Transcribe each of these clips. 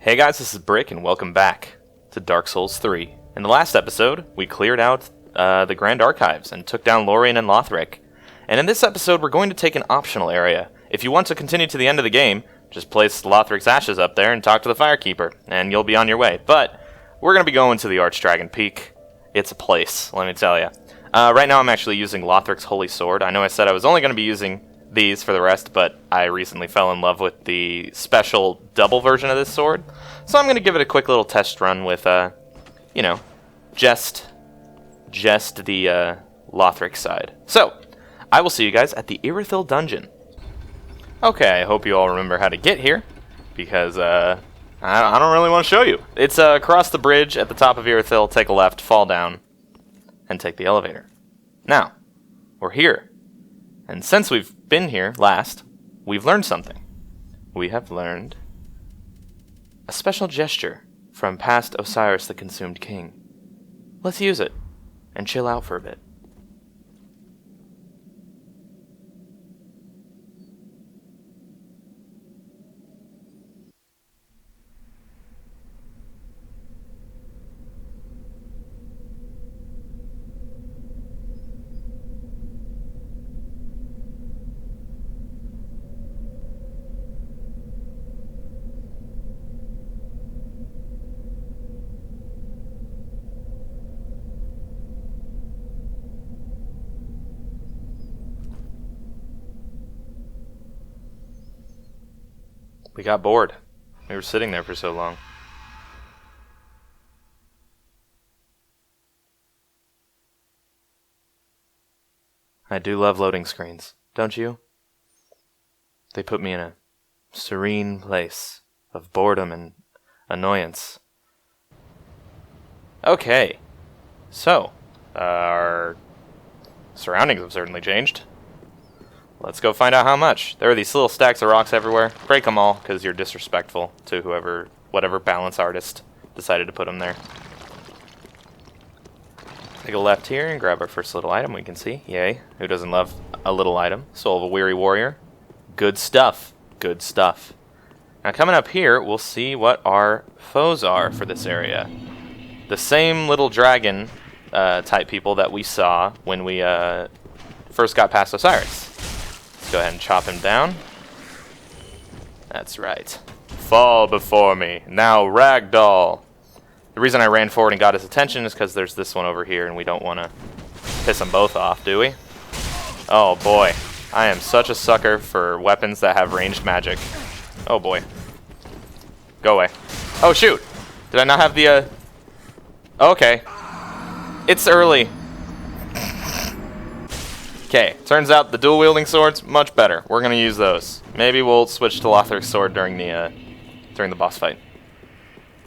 Hey guys, this is Brick, and welcome back to Dark Souls 3. In the last episode, we cleared out the Grand Archives and took down Lorien and Lothric. And in this episode, we're going to take an optional area. If you want to continue to the end of the game, just place Lothric's ashes up there and talk to the Firekeeper, and you'll be on your way. But we're going to be going to the Archdragon Peak. It's a place, let me tell you. Right now I'm actually using Lothric's Holy Sword. I know I said I was only going to be using these for the rest, but I recently fell in love with the special double version of this sword. So I'm going to give it a quick little test run with, just the Lothric side. So, I will see you guys at the Irithyll Dungeon. Okay, I hope you all remember how to get here, because I don't really want to show you. It's across the bridge at the top of Irithyll, take a left, fall down, and take the elevator. Now, we're here. And since we've been here last, we've learned something. We have learned a special gesture from past Osiris the Consumed King. Let's use it and chill out for a bit. We got bored. We were sitting there for so long. I do love loading screens, don't you? They put me in a serene place of boredom and annoyance. Okay, so, our surroundings have certainly changed. Let's go find out how much. There are these little stacks of rocks everywhere. Break them all, because you're disrespectful to whatever balance artist decided to put them there. Take a left here and grab our first little item we can see. Yay. Who doesn't love a little item? Soul of a Weary Warrior. Good stuff. Good stuff. Now coming up here, we'll see what our foes are for this area. The same little dragon type people that we saw when we first got past Osiris. Let's go ahead and chop him down. That's right. Fall before me. Now ragdoll. The reason I ran forward and got his attention is because there's this one over here and we don't want to piss them both off, do we? Oh boy. I am such a sucker for weapons that have ranged magic. Oh boy. Go away. Oh shoot. Did I not have the Okay. It's early. Okay, turns out the dual-wielding swords, much better. We're going to use those. Maybe we'll switch to Lothric's sword during the boss fight.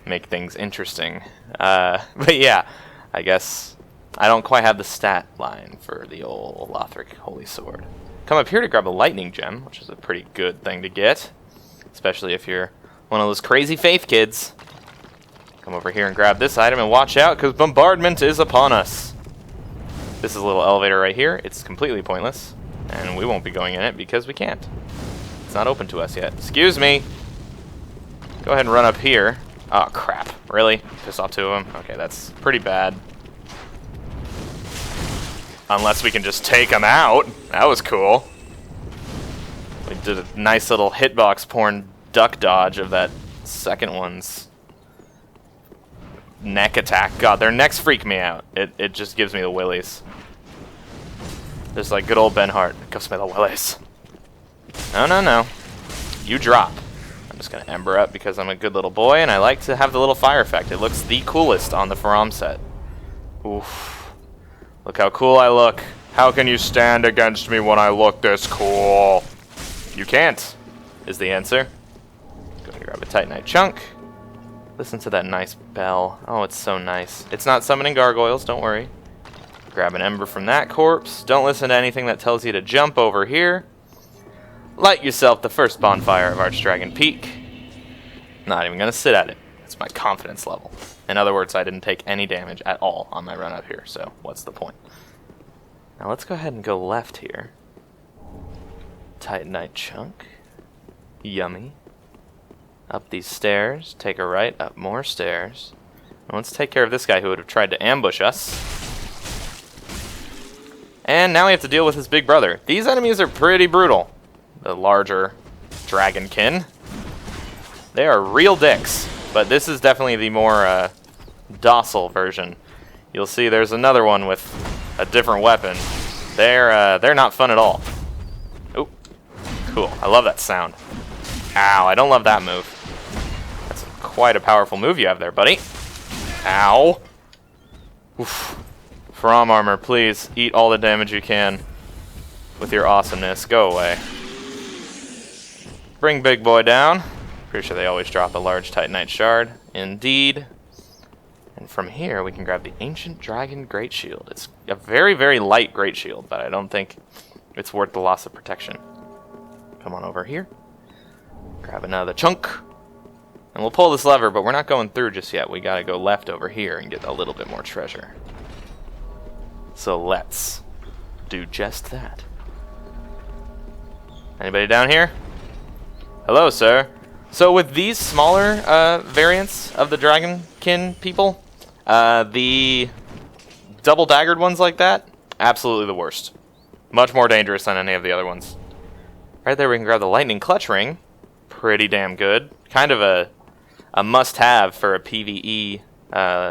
Make things interesting. But yeah, I guess I don't quite have the stat line for the old Lothric Holy Sword. Come up here to grab a lightning gem, which is a pretty good thing to get. Especially if you're one of those crazy faith kids. Come over here and grab this item and watch out, because bombardment is upon us. This is a little elevator right here. It's completely pointless, and we won't be going in it because we can't. It's not open to us yet. Excuse me. Go ahead and run up here. Oh, crap. Really? Piss off two of them? Okay, that's pretty bad. Unless we can just take them out. That was cool. We did a nice little hitbox porn duck dodge of that second one's neck attack. God, their necks freak me out. It just gives me the willies. Just like good old Ben Hart. It gives me the willies. No. You drop. I'm just going to Ember up because I'm a good little boy and I like to have the little fire effect. It looks the coolest on the Faram set. Oof. Look how cool I look. How can you stand against me when I look this cool? You can't, is the answer. Go and grab a Titanite chunk. Listen to that nice bell. Oh, it's so nice. It's not summoning gargoyles, don't worry. Grab an ember from that corpse. Don't listen to anything that tells you to jump over here. Light yourself the first bonfire of Archdragon Peak. Not even going to sit at it. It's my confidence level. In other words, I didn't take any damage at all on my run up here, so what's the point? Now let's go ahead and go left here. Titanite chunk. Yummy. Up these stairs, take a right, up more stairs. And let's take care of this guy who would have tried to ambush us. And now we have to deal with his big brother. These enemies are pretty brutal. The larger dragonkin. They are real dicks, but this is definitely the more docile version. You'll see there's another one with a different weapon. They're not fun at all. Oh, cool. I love that sound. Ow, I don't love that move. That's quite a powerful move you have there, buddy. Ow. Oof. From armor, please eat all the damage you can with your awesomeness. Go away. Bring big boy down. Pretty sure they always drop a large Titanite shard. Indeed. And from here, we can grab the Ancient Dragon Greatshield. It's a very, very light Greatshield, but I don't think it's worth the loss of protection. Come on over here. Grab another chunk. And we'll pull this lever, but we're not going through just yet. We gotta go left over here and get a little bit more treasure. So let's do just that. Anybody down here? Hello, sir. So with these smaller variants of the Dragonkin people, the double daggered ones like that, absolutely the worst. Much more dangerous than any of the other ones. Right there we can grab the Lightning Clutch Ring. Pretty damn good. Kind of a must-have for a PvE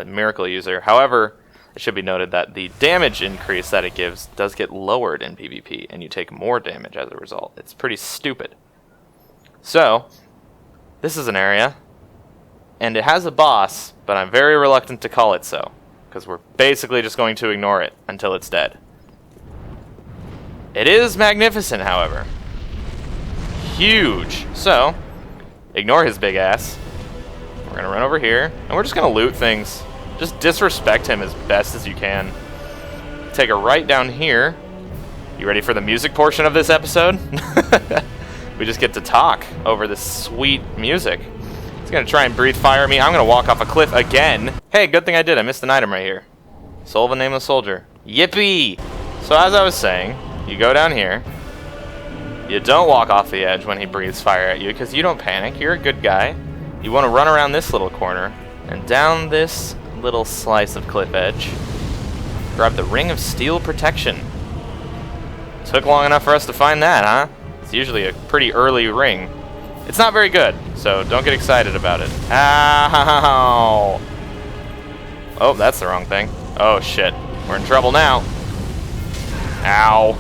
miracle user. However, it should be noted that the damage increase that it gives does get lowered in PvP, and you take more damage as a result. It's pretty stupid. So, this is an area, and it has a boss, but I'm very reluctant to call it so, because we're basically just going to ignore it until it's dead. It is magnificent, however. Huge. So, ignore his big ass. We're going to run over here, and we're just going to loot things. Just disrespect him as best as you can. Take a right down here. You ready for the music portion of this episode? We just get to talk over this sweet music. He's going to try and breathe fire at me. I'm going to walk off a cliff again. Hey, good thing I did. I missed an item right here. Soul of a Nameless Soldier. Yippee! So as I was saying, you go down here. You don't walk off the edge when he breathes fire at you because you don't panic. You're a good guy. You want to run around this little corner and down this little slice of cliff edge. Grab the Ring of Steel Protection. Took long enough for us to find that, huh? It's usually a pretty early ring. It's not very good, so don't get excited about it. Ow! Oh, that's the wrong thing. Oh, shit. We're in trouble now. Ow.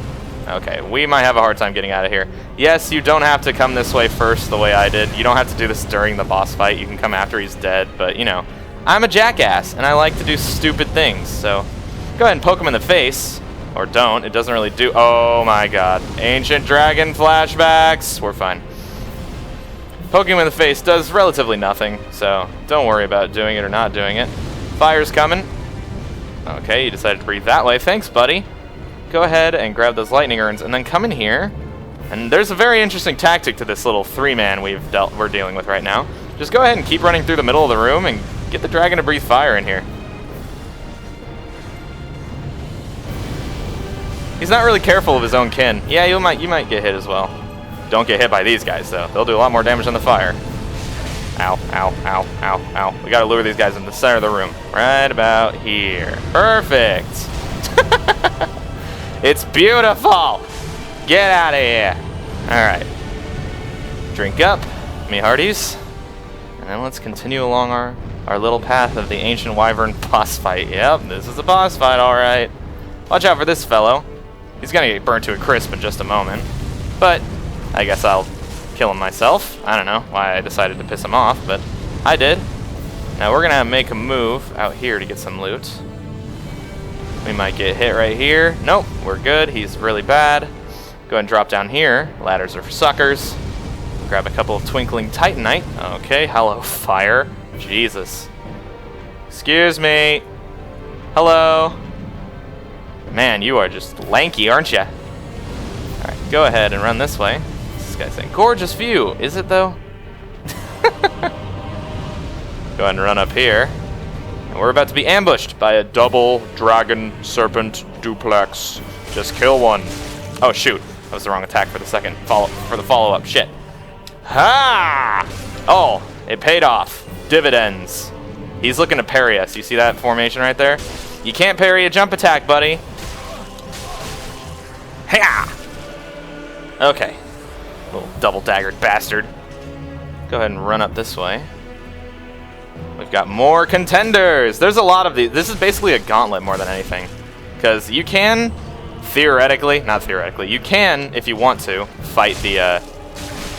Okay, we might have a hard time getting out of here. Yes, you don't have to come this way first the way I did. You don't have to do this during the boss fight. You can come after he's dead, but, you know, I'm a jackass, and I like to do stupid things, so go ahead and poke him in the face. Or don't. It doesn't really do... Oh, my God. Ancient Dragon flashbacks. We're fine. Poking him in the face does relatively nothing, so don't worry about doing it or not doing it. Fire's coming. Okay, you decided to breathe that way. Thanks, buddy. Go ahead and grab those lightning urns, and then come in here. And there's a very interesting tactic to this little three-man we're dealing with right now. Just go ahead and keep running through the middle of the room and get the dragon to breathe fire in here. He's not really careful of his own kin. Yeah, you might get hit as well. Don't get hit by these guys, though. They'll do a lot more damage than the fire. Ow, ow, ow, ow, ow. We gotta lure these guys in the center of the room. Right about here. Perfect. It's beautiful. Get out of here. Alright. Drink up, me hearties. And then let's continue along our little path of the Ancient Wyvern boss fight. Yep, this is a boss fight, alright. Watch out for this fellow. He's gonna get burnt to a crisp in just a moment. But I guess I'll kill him myself. I don't know why I decided to piss him off, but I did. Now we're gonna make a move out here to get some loot. We might get hit right here. Nope, we're good. He's really bad. Go ahead and drop down here. Ladders are for suckers. Grab a couple of Twinkling Titanite. Okay, hello, fire. Jesus. Excuse me. Hello. Man, you are just lanky, aren't you? Alright, go ahead and run this way. This guy's saying, gorgeous view. Is it, though? Go ahead and run up here. And we're about to be ambushed by a double dragon serpent duplex. Just kill one. Oh, shoot. That was the wrong attack for the follow-up. Shit. Ha! Oh, it paid off. Dividends. He's looking to parry us. You see that formation right there? You can't parry a jump attack, buddy. Hiya! Okay. Little double daggered bastard. Go ahead and run up this way. We've got more contenders. There's a lot of these. This is basically a gauntlet more than anything. Because you can, theoretically, not theoretically, you can, if you want to, fight the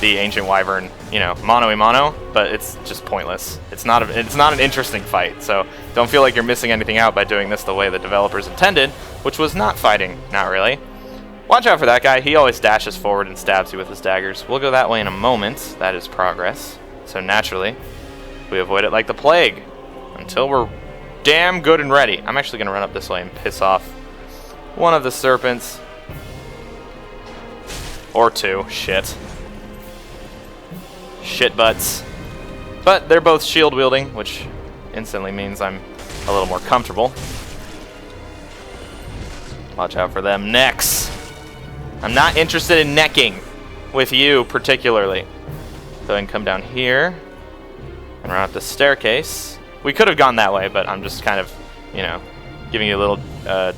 Ancient Wyvern, you know, mano-a-mano, but it's just pointless. It's not an interesting fight, so don't feel like you're missing anything out by doing this the way the developers intended, which was not fighting, not really. Watch out for that guy. He always dashes forward and stabs you with his daggers. We'll go that way in a moment. That is progress. So naturally, we avoid it like the plague until we're damn good and ready. I'm actually going to run up this way and piss off one of the serpents. Or two. Shit. Shit butts. But they're both shield wielding, which instantly means I'm a little more comfortable. Watch out for them necks. I'm not interested in necking with you particularly. Go ahead and come down here and run up the staircase. We could have gone that way, but I'm just kind of, you know, giving you a little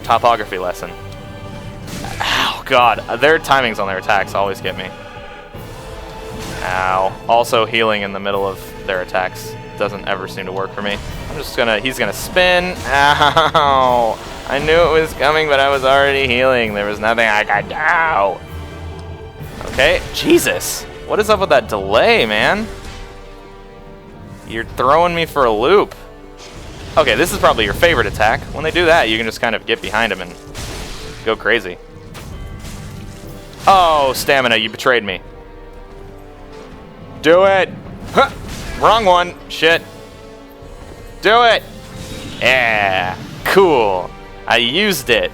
topography lesson. Ow, God. Their timings on their attacks always get me. Ow. Also healing in the middle of their attacks doesn't ever seem to work for me. I'm just gonna, he's gonna spin. Ow. I knew it was coming, but I was already healing. There was nothing I could do. Okay, Jesus. What is up with that delay, man? You're throwing me for a loop. Okay, this is probably your favorite attack. When they do that, you can just kind of get behind him and go crazy. Oh, stamina, you betrayed me. Do it. Huh. Wrong one. Shit. Do it. Yeah. Cool. I used it.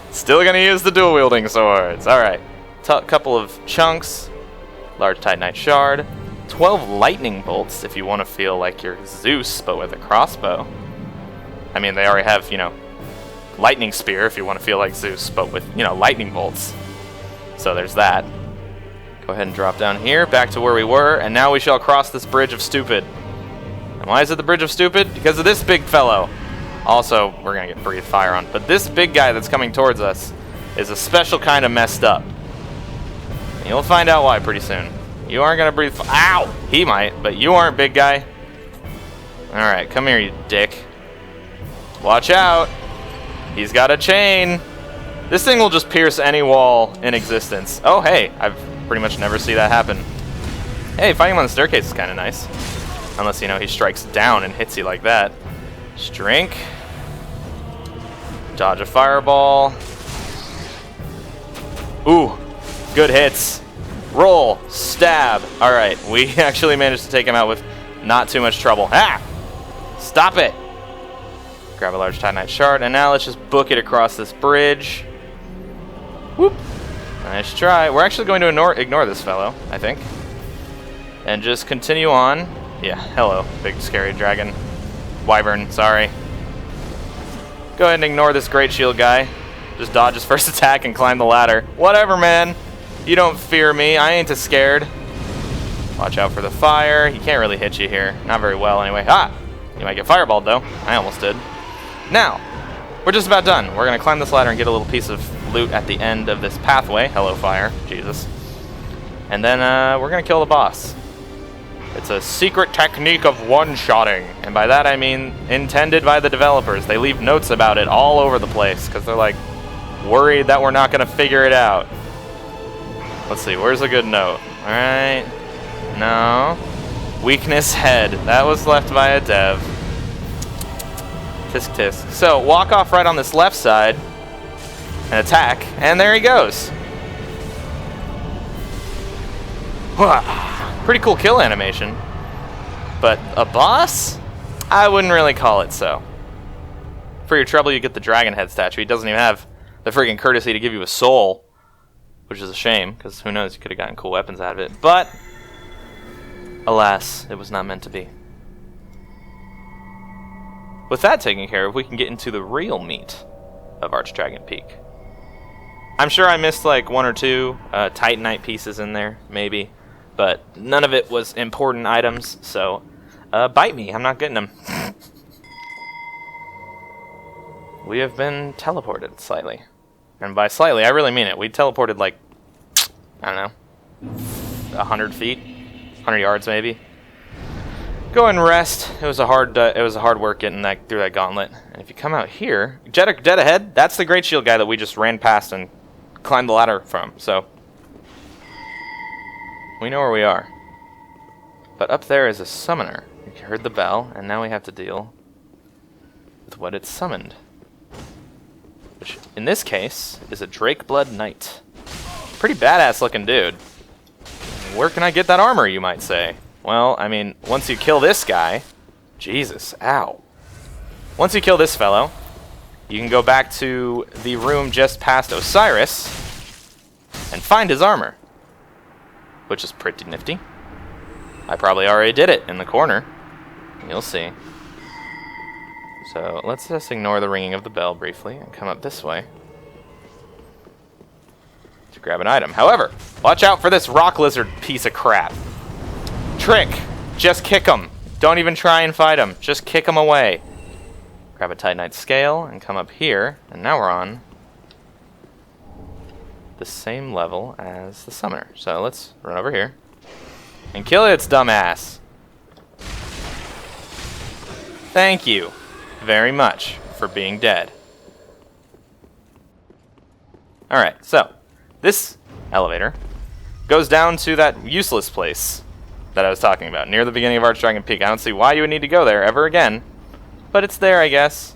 Still gonna use the dual wielding swords. Alright. Couple of chunks. Large Titanite shard. 12 lightning bolts if you want to feel like you're Zeus, but with a crossbow. I mean, they already have, you know, lightning spear if you want to feel like Zeus, but with, you know, lightning bolts. So there's that. Go ahead and drop down here, back to where we were, and now we shall cross this bridge of stupid. And why is it the bridge of stupid? Because of this big fellow. Also, we're going to get breathe fire on. But this big guy that's coming towards us is a special kind of messed up. And you'll find out why pretty soon. You aren't going to breathe fire. Ow! He might, but you aren't, big guy. Alright, come here, you dick. Watch out. He's got a chain. This thing will just pierce any wall in existence. Oh, hey. I've pretty much never see that happen. Hey, fighting him on the staircase is kind of nice. Unless, you know, he strikes down and hits you like that. Just drink. Dodge a fireball. Ooh, good hits. Roll, stab. Alright, we actually managed to take him out with not too much trouble. Ah! Stop it! Grab a large Titanite shard, and now let's just book it across this bridge. Whoop! Nice try. We're actually going to ignore this fellow, I think. And just continue on. Yeah, hello, big scary dragon. Wyvern, sorry. Go ahead and ignore this Greatshield guy. Just dodge his first attack and climb the ladder. Whatever, man. You don't fear me. I ain't too scared. Watch out for the fire. He can't really hit you here. Not very well, anyway. Ah! You might get fireballed, though. I almost did. Now, we're just about done. We're going to climb this ladder and get a little piece of loot at the end of this pathway. Hello, fire. Jesus. And then we're going to kill the boss. It's a secret technique of one-shotting. And by that I mean intended by the developers. They leave notes about it all over the place because they're like worried that we're not going to figure it out. Let's see, where's a good note? Alright. No. Weakness head. That was left by a dev. Tisk tisk. So, walk off right on this left side and attack, and there he goes. Pretty cool kill animation. But a boss? I wouldn't really call it so. For your trouble, you get the dragon head statue. He doesn't even have the freaking courtesy to give you a soul, which is a shame, because who knows, you could have gotten cool weapons out of it. But, alas, it was not meant to be. With that taken care of, we can get into the real meat of Archdragon Peak. I'm sure I missed like one or two Titanite pieces in there, maybe. but none of it was important items, so bite me. I'm not getting them. We have been teleported slightly. And by slightly, I really mean it. We teleported like, I don't know, 100 feet? 100 yards maybe. Go and rest. It was a hard work getting through that gauntlet. And if you come out here, dead ahead, that's the Greatshield guy that we just ran past and climbed the ladder from, so we know where we are. But up there is a summoner. You heard the bell, and now we have to deal with what it summoned. Which, in this case, is a Drakeblood Knight. Pretty badass looking dude. Where can I get that armor, you might say? Well, I mean, once you kill this guy... Jesus, ow. Once you kill this fellow, you can go back to the room just past Osiris and find his armor. Which is pretty nifty. I probably already did it in the corner. You'll see. So let's just ignore the ringing of the bell briefly and come up this way to grab an item. However, watch out for this rock lizard piece of crap. Trick! Just kick him. Don't even try and fight him. Just kick him away. Grab a Titanite scale and come up here, and now we're on the same level as the summoner. So let's run over here and kill its dumbass. Thank you very much for being dead. Alright, so this elevator goes down to that useless place that I was talking about, near the beginning of Archdragon Peak. I don't see why you would need to go there ever again, but it's there, I guess.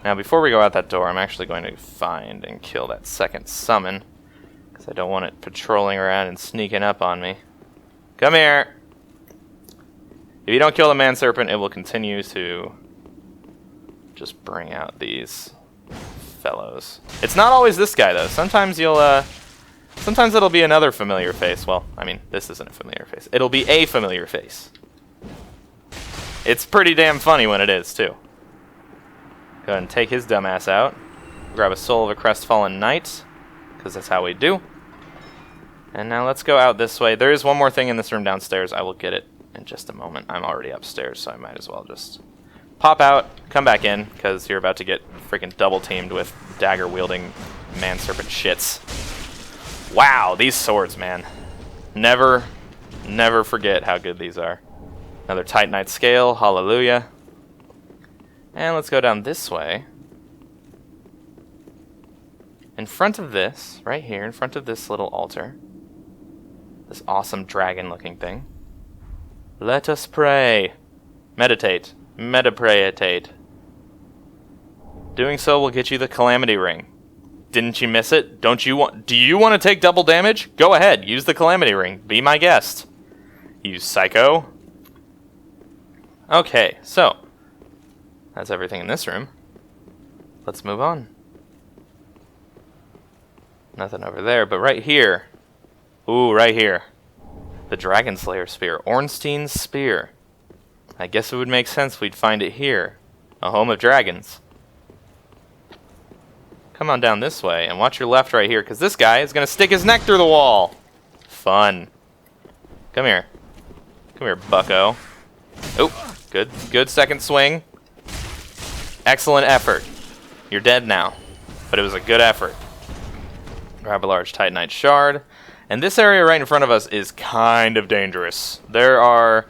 Now, before we go out that door, I'm actually going to find and kill that second summon, because I don't want it patrolling around and sneaking up on me. Come here! If you don't kill the man serpent, it will continue to just bring out these fellows. It's not always this guy, though. Sometimes you'll, sometimes it'll be another familiar face. Well, I mean, this isn't a familiar face. It'll be a familiar face. It's pretty damn funny when it is, too. Go ahead and take his dumbass out. Grab a soul of a crestfallen knight, because that's how we do. And now let's go out this way. There is one more thing in this room downstairs. I will get it in just a moment. I'm already upstairs, so I might as well just pop out, come back in, because you're about to get freaking double-teamed with dagger-wielding man-serpent shits. Wow, these swords, man. Never forget how good these are. Another Titanite scale, hallelujah. And let's go down this way. In front of this, right here, in front of this little altar, this awesome dragon-looking thing, let us pray. Meditate. Medipraetate. Doing so will get you the Calamity Ring. Didn't you miss it? Do you want to take double damage? Go ahead, use the Calamity Ring. Be my guest. You psycho. Okay, so that's everything in this room. Let's move on. Nothing over there, but right here. Ooh, right here. The Dragonslayer Spear. Ornstein's Spear. I guess it would make sense we'd find it here. A home of dragons. Come on down this way, and watch your left right here, because this guy is going to stick his neck through the wall. Fun. Come here. Come here, bucko. Oh, good second swing. Excellent effort. You're dead now, but it was a good effort. Grab a large Titanite shard. And this area right in front of us is kind of dangerous. There are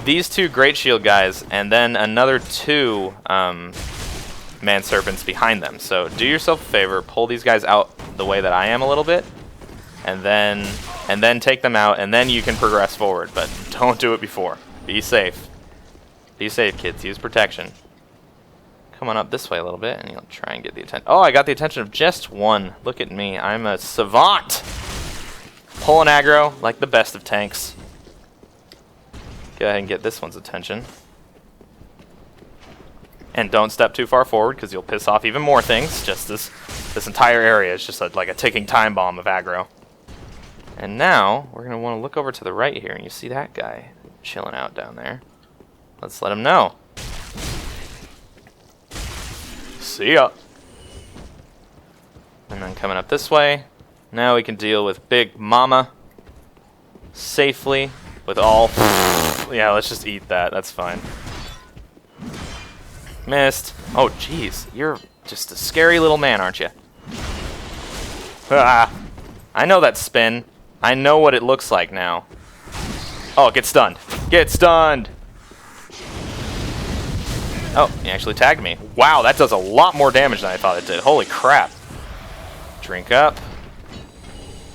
these two Greatshield guys, and then another two man serpents behind them. So do yourself a favor, pull these guys out the way that I am a little bit, and then take them out, and then you can progress forward. But don't do it before. Be safe. Be safe, kids. Use protection. Come on up this way a little bit, and you'll try and get the attention. Oh, I got the attention of just one. Look at me. I'm a savant. Pulling aggro like the best of tanks. Go ahead and get this one's attention. And don't step too far forward, because you'll piss off even more things. Just this entire area is just like a ticking time bomb of aggro. And now, we're going to want to look over to the right here, and you see that guy chilling out down there. Let's let him know. See ya. And then coming up this way, now we can deal with Big Mama. safely with all... Yeah, let's just eat that. That's fine. Missed. Oh, jeez. You're just a scary little man, aren't you? Ah, I know that spin. I know what it looks like now. Oh, get stunned. Get stunned! Oh, he actually tagged me. Wow, that does a lot more damage than I thought it did. Holy crap. Drink up.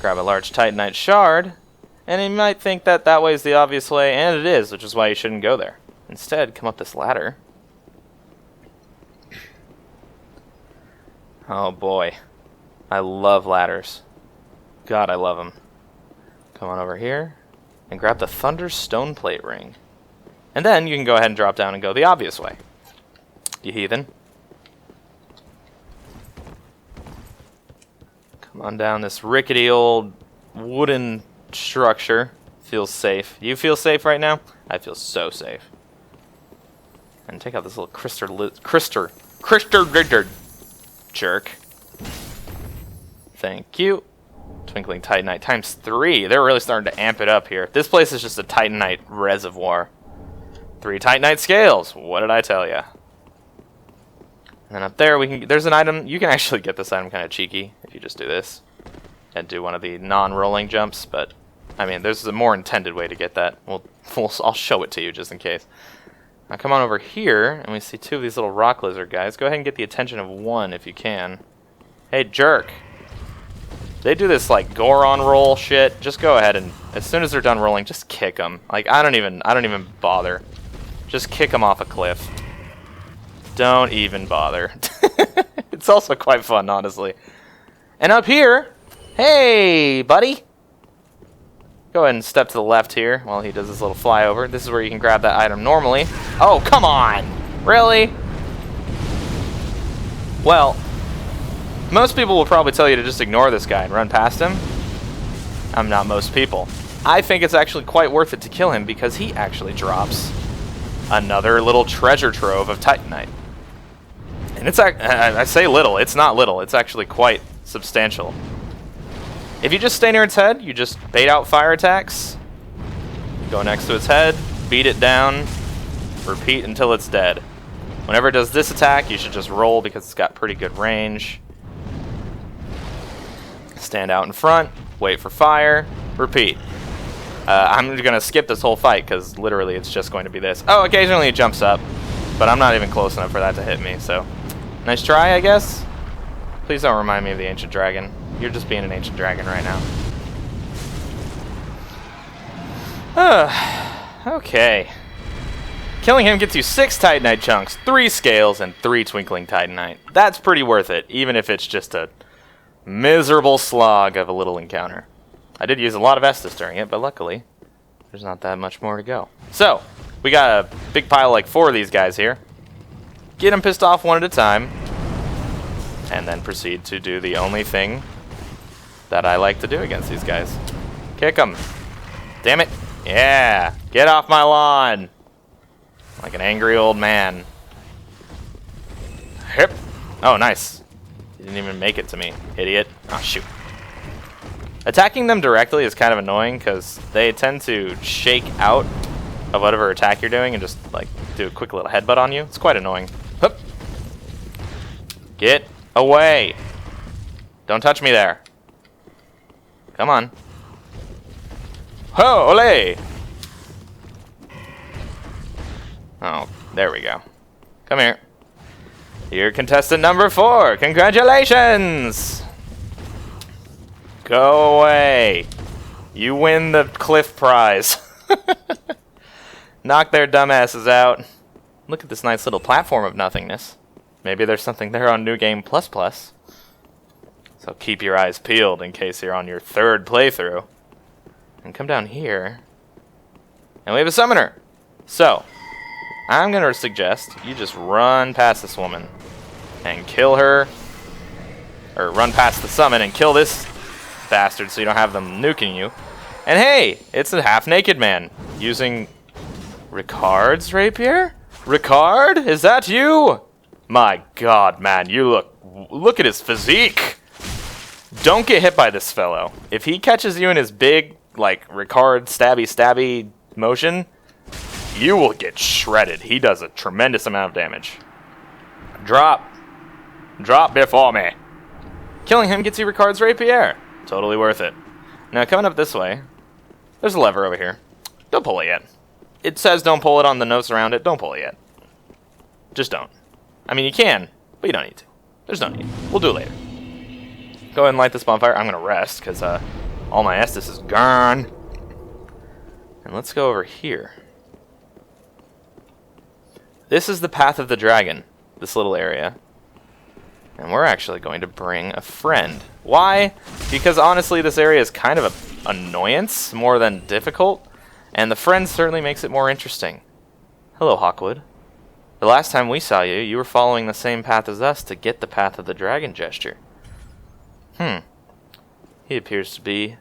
Grab a large Titanite shard. And you might think that that way is the obvious way, and it is, which is why you shouldn't go there. Instead, come up this ladder. Oh boy. I love ladders. God, I love them. Come on over here and grab the Thunder Stoneplate ring. And then you can go ahead and drop down and go the obvious way. You heathen. Come on down this rickety old wooden structure. Feels safe. You feel safe right now? I feel so safe. And take out this little Krister jerk. Thank you. Twinkling Titanite times 3. They're really starting to amp it up here. This place is just a Titanite reservoir. 3 Titanite scales. What did I tell ya? And then up there, there's an item. You can actually get this item kind of cheeky if you just do this and do one of the non-rolling jumps. But I mean, there's a more intended way to get that. I'll show it to you just in case. Now come on over here, and we see 2 of these little rock lizard guys. Go ahead and get the attention of one if you can. Hey, jerk. They do this like Goron roll shit. Just go ahead and as soon as they're done rolling, just kick them. Like I don't even bother. Just kick them off a cliff. Don't even bother. It's also quite fun, honestly. And up here, hey, buddy. Go ahead and step to the left here while he does this little flyover. This is where you can grab that item normally. Oh, come on! Really? Well, most people will probably tell you to just ignore this guy and run past him. I'm not most people. I think it's actually quite worth it to kill him because he actually drops another little treasure trove of Titanite. And it's, I say little, it's not little, it's actually quite substantial. If you just stay near its head, you just bait out fire attacks, go next to its head, beat it down, repeat until it's dead. Whenever it does this attack, you should just roll because it's got pretty good range. Stand out in front, wait for fire, repeat. I'm going to skip this whole fight because literally it's just going to be this. Oh, occasionally it jumps up, but I'm not even close enough for that to hit me, so nice try, I guess. Please don't remind me of the Ancient Dragon. You're just being an Ancient Dragon right now. Okay. Killing him gets you 6 Titanite chunks, 3 scales, and 3 Twinkling Titanite. That's pretty worth it, even if it's just a miserable slog of a little encounter. I did use a lot of Estus during it, but luckily, there's not that much more to go. So, we got a big pile like 4 of these guys here. Get them pissed off one at a time, and then proceed to do the only thing that I like to do against these guys. Kick them. Damn it. Yeah. Get off my lawn. Like an angry old man. Hip. Oh, nice. You didn't even make it to me, idiot. Oh, shoot. Attacking them directly is kind of annoying because they tend to shake out of whatever attack you're doing and just like do a quick little headbutt on you. It's quite annoying. Hup. Get away. Don't touch me there. Come on. Ho, ole! Oh, there we go. Come here. You're contestant number 4. Congratulations! Go away. You win the cliff prize. Knock their dumbasses out. Look at this nice little platform of nothingness. Maybe there's something there on New Game Plus Plus. So keep your eyes peeled in case you're on your 3rd playthrough. And come down here. And we have a summoner. So, I'm going to suggest you just run past this woman. And kill her. Or run past the summon and kill this bastard so you don't have them nuking you. And hey, it's a half-naked man using Ricard's rapier? Ricard? Is that you? My god, man, you look at his physique. Don't get hit by this fellow. If he catches you in his big, like Ricard stabby motion, you will get shredded. He does a tremendous amount of damage. Drop before me. Killing him gets you Ricard's Rapier. Totally worth it. Now coming up this way, there's a lever over here. Don't pull it yet. It says don't pull it on the notes around it. Don't pull it yet. Just don't. I mean, you can, but you don't need to. There's no need. We'll do it later. Go ahead and light this bonfire. I'm going to rest because all my Estus is gone. And let's go over here. This is the Path of the Dragon, this little area. And we're actually going to bring a friend. Why? Because honestly, this area is kind of an annoyance more than difficult. And the friend certainly makes it more interesting. Hello, Hawkwood. The last time we saw you, you were following the same path as us to get the Path of the Dragon gesture. He appears to be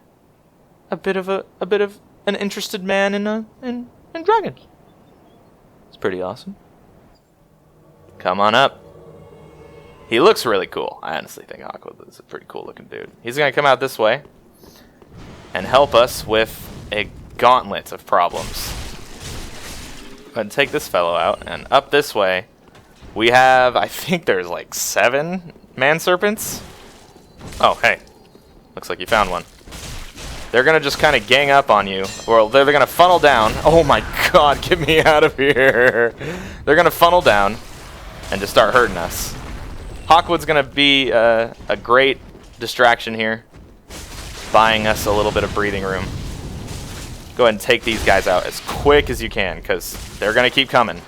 a bit of an interested man in dragons. It's pretty awesome. Come on up. He looks really cool. I honestly think Hawkwood is a pretty cool looking dude. He's gonna come out this way and help us with a gauntlet of problems. Go ahead and take this fellow out, and up this way we have, I think there's like 7 man serpents. Oh, hey. Looks like you found one. They're going to just kind of gang up on you. Or they're going to funnel down. Oh my god, get me out of here. They're going to funnel down and just start hurting us. Hawkwood's going to be a great distraction here, buying us a little bit of breathing room. Go ahead and take these guys out as quick as you can, because they're going to keep coming.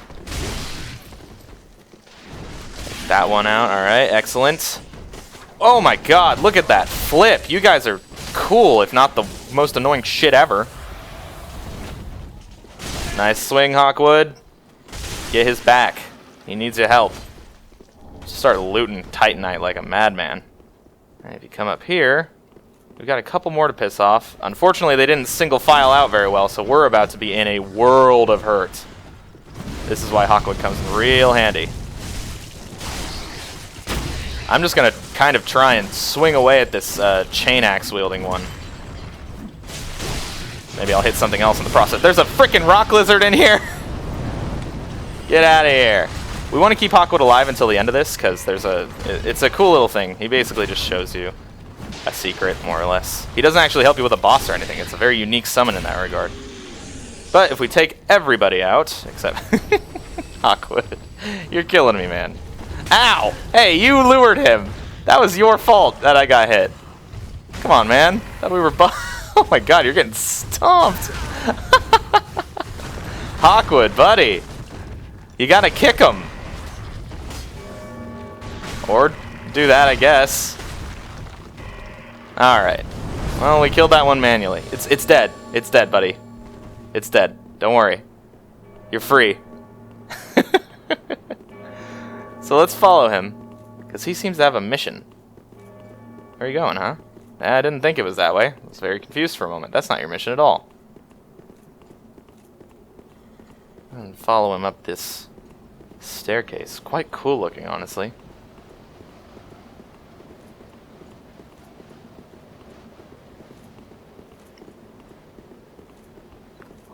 Take that one out. Alright, excellent. Oh my god, look at that flip. You guys are cool, if not the most annoying shit ever. Nice swing, Hawkwood. Get his back. He needs your help. Just start looting Titanite like a madman. And if you come up here, we've got a couple more to piss off. Unfortunately, they didn't single file out very well, so we're about to be in a world of hurt. This is why Hawkwood comes in real handy. I'm just going to kind of try and swing away at this chain axe wielding one. Maybe I'll hit something else in the process. There's a freaking rock lizard in here! Get out of here. We want to keep Hawkwood alive until the end of this, because it's a cool little thing. He basically just shows you a secret, more or less. He doesn't actually help you with a boss or anything. It's a very unique summon in that regard. But if we take everybody out, except Hawkwood, you're killing me, man. Ow! Hey, you lured him. That was your fault that I got hit. Come on, man. Thought we were oh my god, you're getting stomped. Hawkwood, buddy. You gotta kick him. Or do that, I guess. Alright. Well, we killed that one manually. It's dead. It's dead, buddy. It's dead. Don't worry. You're free. So let's follow him, because he seems to have a mission. Where are you going, huh? I didn't think it was that way. I was very confused for a moment. That's not your mission at all. And follow him up this staircase. Quite cool looking, honestly.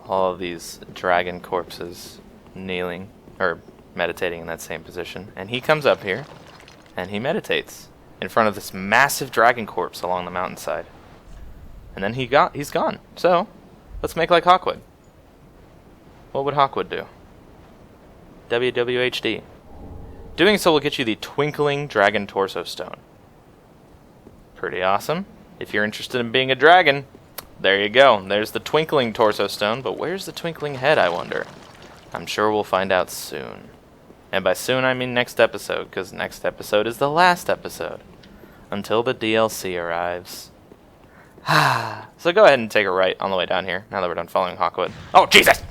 All of these dragon corpses kneeling, or meditating in that same position. And he comes up here, and he meditates in front of this massive dragon corpse along the mountainside. And then he's gone. So, let's make like Hawkwood. What would Hawkwood do? WWHD. Doing so will get you the Twinkling Dragon Torso Stone. Pretty awesome. If you're interested in being a dragon, there you go. There's the Twinkling Torso Stone, but where's the Twinkling Head, I wonder? I'm sure we'll find out soon. And by soon, I mean next episode, because next episode is the last episode. Until the DLC arrives. So go ahead and take a right on the way down here, now that we're done following Hawkwood. Oh, Jesus!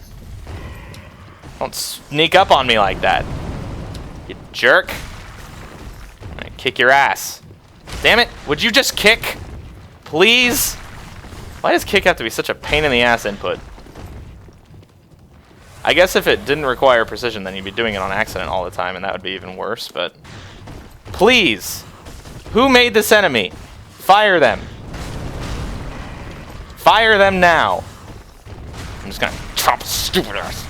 Don't sneak up on me like that, you jerk. I'm gonna kick your ass. Damn it, would you just kick? Please? Why does kick have to be such a pain in the ass input? I guess if it didn't require precision, then you'd be doing it on accident all the time, and that would be even worse, but... Please! Who made this enemy? Fire them! Fire them now. I'm just gonna chop his stupid ass.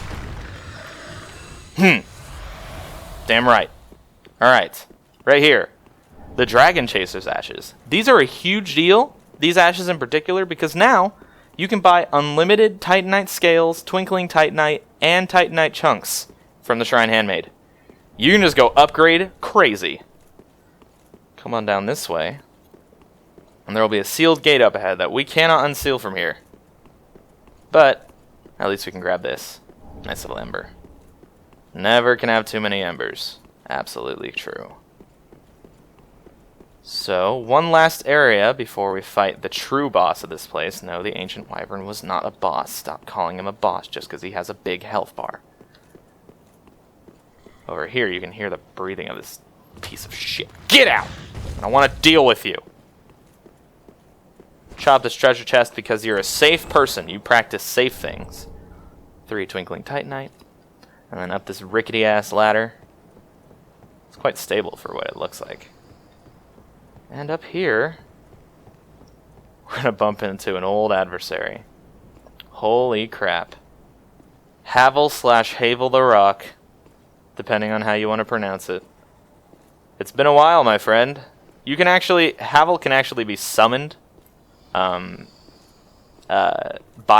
Damn right. Alright. Right here. The Dragon Chaser's Ashes. These are a huge deal, these ashes in particular, because now you can buy unlimited Titanite scales, Twinkling Titanite, and Titanite chunks from the Shrine Handmaid. You can just go upgrade crazy. Come on down this way. And there will be a sealed gate up ahead that we cannot unseal from here. But at least we can grab this. Nice little ember. Never can have too many embers. Absolutely true. So, one last area before we fight the true boss of this place. No, the Ancient Wyvern was not a boss. Stop calling him a boss just because he has a big health bar. Over here, you can hear the breathing of this piece of shit. Get out! I don't want to deal with you. Chop this treasure chest because you're a safe person. You practice safe things. 3 Twinkling Titanite. And then up this rickety-ass ladder. It's quite stable for what it looks like. And up here, we're going to bump into an old adversary. Holy crap. Havel / Havel the Rock, depending on how you want to pronounce it. It's been a while, my friend. You can actually, Havel can actually be summoned by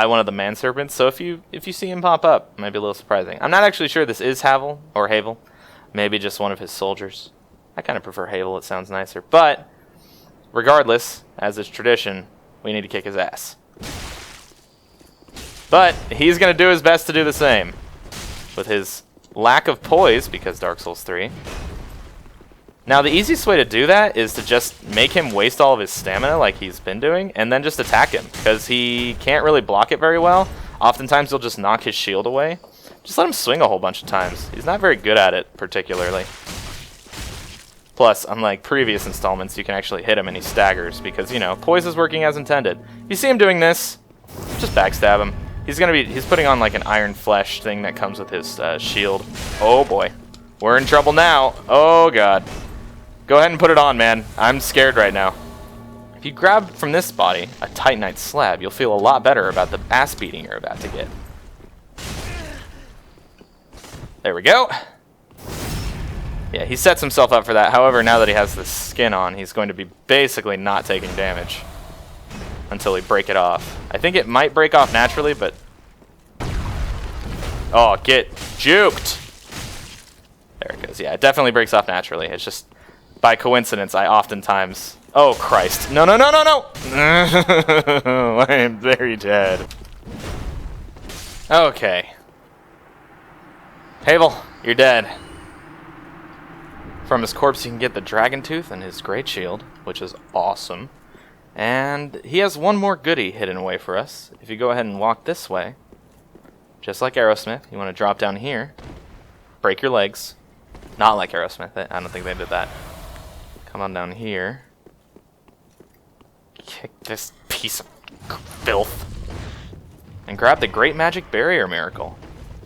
one of the manserpents, so if you see him pop up, it might be a little surprising. I'm not actually sure this is Havel, or Havel. Maybe just one of his soldiers. I kind of prefer Havel, it sounds nicer, but regardless, as is tradition, we need to kick his ass. But he's going to do his best to do the same. With his lack of poise, because Dark Souls 3. Now, the easiest way to do that is to just make him waste all of his stamina like he's been doing, and then just attack him, because he can't really block it very well. Oftentimes, he'll just knock his shield away. Just let him swing a whole bunch of times. He's not very good at it, particularly. Plus, unlike previous installments, you can actually hit him and he staggers because, you know, poise is working as intended. If you see him doing this, just backstab him. He's putting on like an iron flesh thing that comes with his shield. Oh boy. We're in trouble now. Oh god. Go ahead and put it on, man. I'm scared right now. If you grab from this body a Titanite slab, you'll feel a lot better about the ass beating you're about to get. There we go. Yeah, he sets himself up for that. However, now that he has the skin on, he's going to be basically not taking damage until we break it off. I think it might break off naturally, but... Oh, get juked! There it goes. Yeah, it definitely breaks off naturally. It's just, by coincidence, I oftentimes... Oh, Christ. No, no, no, no, no! I am very dead. Okay. Havel, you're dead. From his corpse you can get the Dragon Tooth and his Greatshield, which is awesome. And he has one more goodie hidden away for us. If you go ahead and walk this way, just like Aerosmith, you want to drop down here, break your legs. Not like Aerosmith, I don't think they did that. Come on down here. Kick this piece of filth. And grab the Great Magic Barrier Miracle.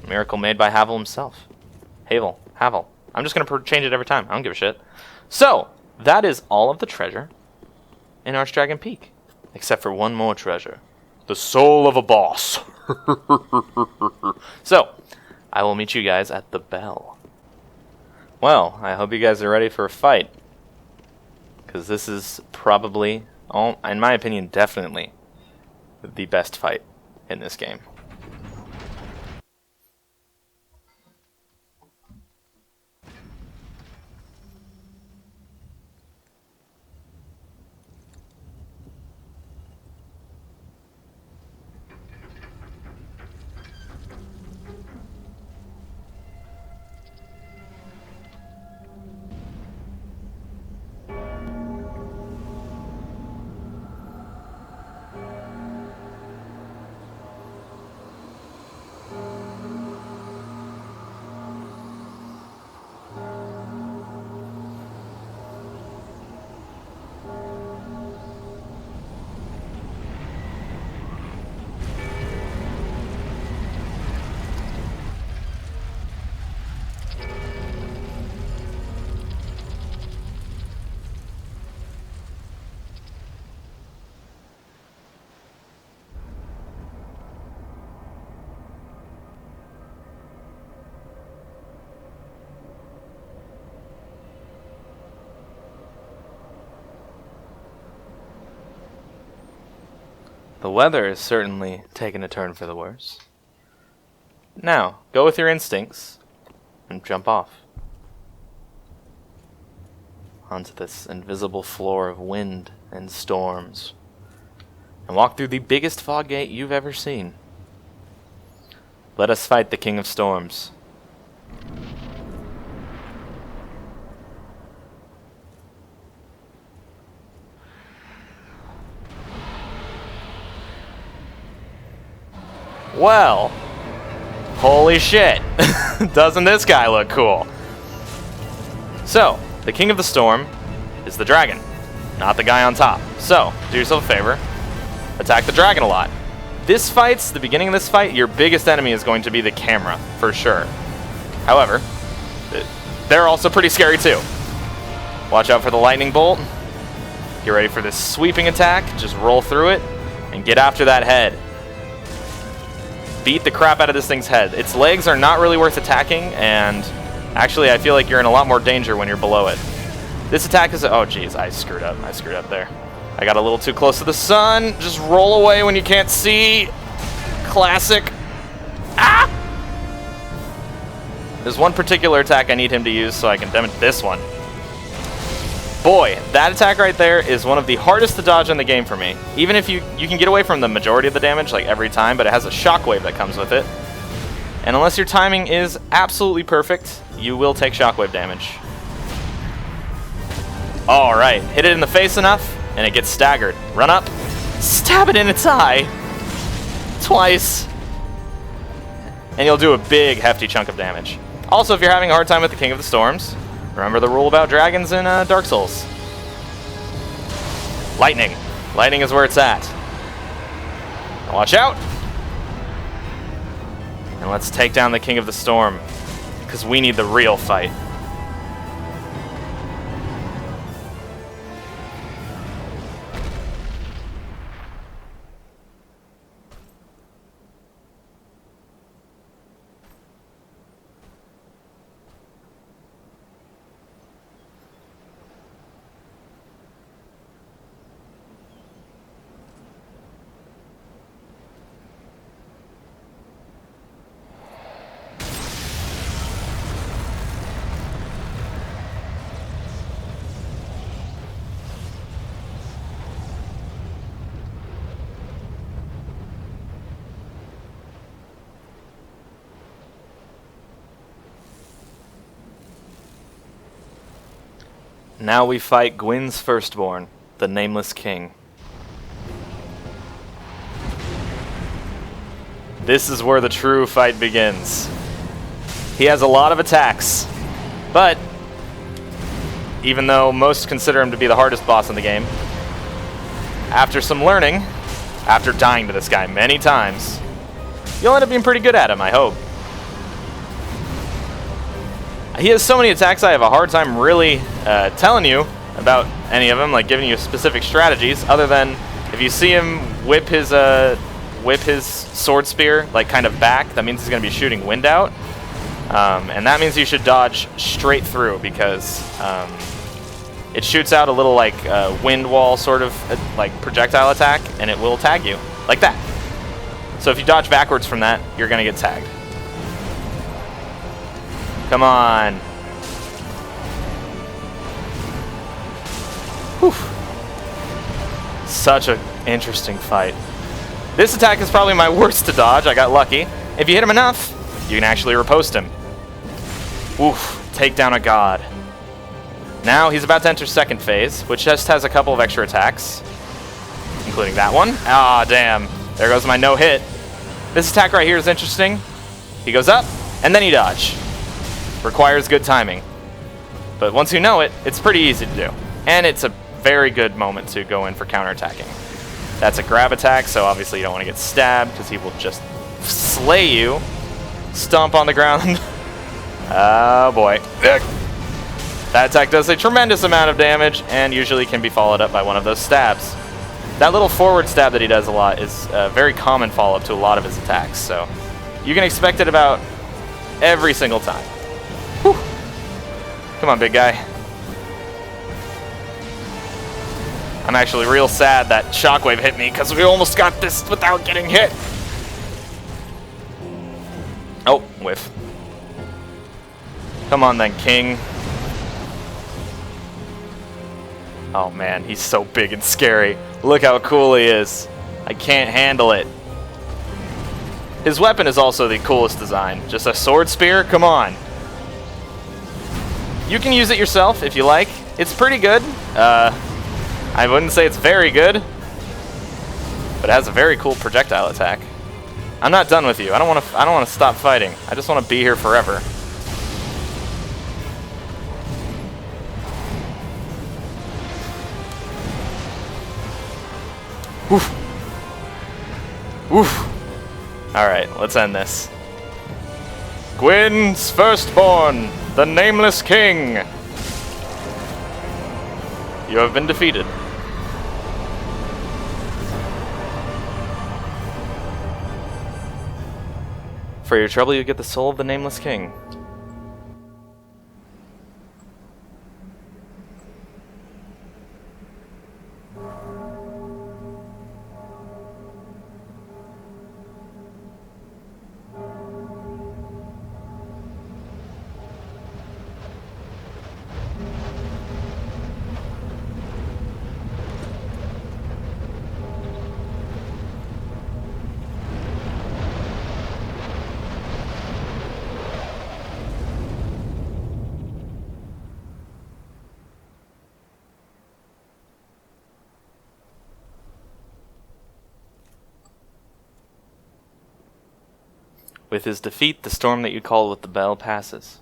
A miracle made by Havel himself. Havel. I'm just going to change it every time. I don't give a shit. So, that is all of the treasure in Archdragon Peak. Except for one more treasure. The soul of a boss. So, I will meet you guys at the bell. Well, I hope you guys are ready for a fight. Because this is probably, in my opinion, definitely the best fight in this game. The weather is certainly taking a turn for the worse. Now, go with your instincts and jump off onto this invisible floor of wind and storms and walk through the biggest fog gate you've ever seen. Let us fight the King of Storms. Well, holy shit. Doesn't this guy look cool? So, the King of the Storm is the dragon, not the guy on top. So, do yourself a favor, attack the dragon a lot. The beginning of this fight, your biggest enemy is going to be the camera, for sure. However, they're also pretty scary too. Watch out for the lightning bolt. Get ready for this sweeping attack. Just roll through it and get after that head. Beat the crap out of this thing's head. Its legs are not really worth attacking, and actually I feel like you're in a lot more danger when you're below it. This attack is... Oh, jeez, I screwed up. I screwed up there. I got a little too close to the sun. Just roll away when you can't see. Classic. Ah! There's one particular attack I need him to use so I can demonstrate this one. Boy, that attack right there is one of the hardest to dodge in the game for me. Even if you can get away from the majority of the damage, like every time, but it has a shockwave that comes with it. And unless your timing is absolutely perfect, you will take shockwave damage. Alright, hit it in the face enough, and it gets staggered. Run up, stab it in its eye. Twice. And you'll do a big, hefty chunk of damage. Also, if you're having a hard time with the King of the Storms, remember the rule about dragons in Dark Souls. Lightning. Lightning is where it's at. Watch out. And let's take down the King of the Storm, because we need the real fight. Now we fight Gwyn's firstborn, the Nameless King. This is where the true fight begins. He has a lot of attacks, but even though most consider him to be the hardest boss in the game, after some learning, after dying to this guy many times, you'll end up being pretty good at him, I hope. He has so many attacks, I have a hard time really telling you about any of them, like giving you specific strategies, other than if you see him whip his sword spear like kind of back, that means he's going to be shooting wind out. And that means you should dodge straight through, because it shoots out a little like wind wall sort of like projectile attack, and it will tag you like that. So if you dodge backwards from that, you're going to get tagged. Come on. Whew. Such an interesting fight. This attack is probably my worst to dodge. I got lucky. If you hit him enough, you can actually riposte him. Oof. Take down a god. Now he's about to enter second phase, which just has a couple of extra attacks, including that one. Ah, damn. There goes my no hit. This attack right here is interesting. He goes up, and then you dodge. Requires good timing. But once you know it, it's pretty easy to do. And it's a very good moment to go in for counterattacking. That's a grab attack, so obviously you don't want to get stabbed, because he will just slay you. Stomp on the ground. Oh boy. That attack does a tremendous amount of damage, and usually can be followed up by one of those stabs. That little forward stab that he does a lot is a very common follow-up to a lot of his attacks, so you can expect it about every single time. Whew. Come on, big guy. I'm actually real sad that Shockwave hit me because we almost got this without getting hit. Oh, whiff. Come on then, King. Oh man, he's so big and scary. Look how cool he is. I can't handle it. His weapon is also the coolest design. Just a sword spear? Come on. You can use it yourself if you like. It's pretty good. I wouldn't say it's very good, but it has a very cool projectile attack. I'm not done with you. I don't want to stop fighting. I just want to be here forever. Woof. Woof. Alright, let's end this. Gwyn's firstborn, the Nameless King. You have been defeated. For your trouble, you get the soul of the Nameless King. With his defeat, the storm that you call with the bell passes.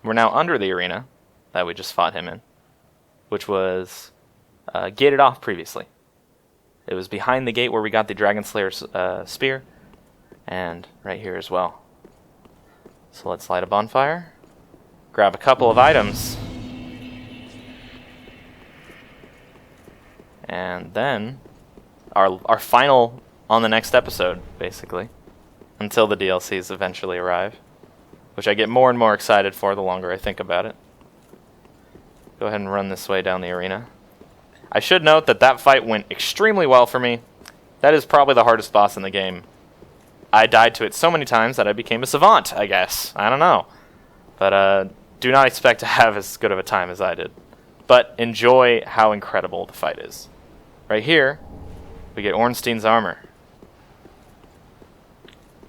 We're now under the arena that we just fought him in, which was gated off previously. It was behind the gate where we got the Dragonslayer Spear, and right here as well. So let's light a bonfire, grab a couple of items, and then our final on the next episode, basically, until the DLCs eventually arrive, which I get more and more excited for the longer I think about it. Go ahead and run this way down the arena. I should note that that fight went extremely well for me. That is probably the hardest boss in the game. I died to it so many times that I became a savant, I guess. I don't know. But do not expect to have as good of a time as I did. But enjoy how incredible the fight is. Right here, we get Ornstein's armor.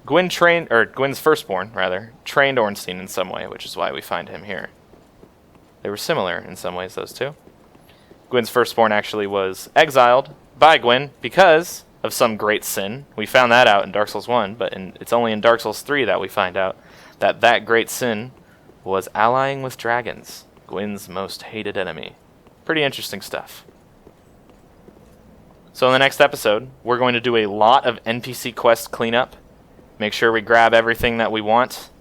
Gwyn's firstborn, rather, trained Ornstein in some way, which is why we find him here. They were similar in some ways, those two. Gwyn's firstborn actually was exiled by Gwyn because of some great sin. We found that out in Dark Souls 1, but it's only in Dark Souls 3 that we find out that that great sin was allying with dragons, Gwyn's most hated enemy. Pretty interesting stuff. So in the next episode, we're going to do a lot of NPC quest cleanup, make sure we grab everything that we want,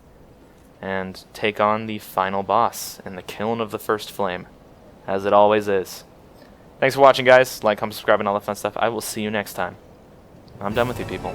and take on the final boss in the Kiln of the First Flame, as it always is. Thanks for watching, guys. Like, comment, subscribe, and all that fun stuff. I will see you next time. I'm done with you, people.